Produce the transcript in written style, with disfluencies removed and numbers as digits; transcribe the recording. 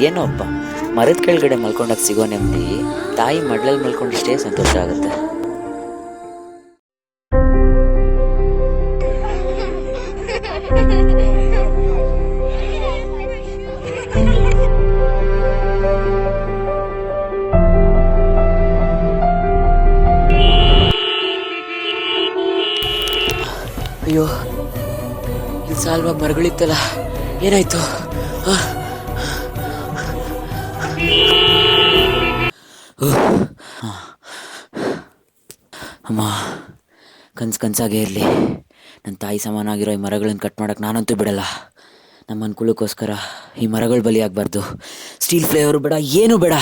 ಏನೋ ಅಪ್ಪ, ಮರದ ಕೆಳಗಡೆ ಮಲ್ಕೊಂಡಾಗ ಸಿಗೋ ನೆಮ್ಮದಿ ತಾಯಿ ಮಡ್ಲಲ್ಲಿ ಮಲ್ಕೊಂಡಷ್ಟೇ ಸಂತೋಷ ಆಗುತ್ತೆ. ಅಯ್ಯೋ, ಇಲ್ಲಿ ಸಾಲ್ವಾಗಿ ಮರಗಳಿತ್ತಲ್ಲ, ಏನಾಯ್ತು? ಅಮ್ಮ, ಕನ್ಸಾಗೇ ಇರಲಿ. ನನ್ನ ತಾಯಿ ಸಮಾನಾಗಿರೋ ಈ ಮರಗಳನ್ನು ಕಟ್ ಮಾಡೋಕ್ಕೆ ನಾನಂತೂ ಬಿಡಲ್ಲ. ನಮ್ಮ ಅನುಕೂಲಕ್ಕೋಸ್ಕರ ಈ ಮರಗಳು ಬಲಿಯಾಗಬಾರ್ದು. ಸ್ಟೀಲ್ ಫ್ಲೇವರು ಬೇಡ, ಏನೂ ಬೇಡ.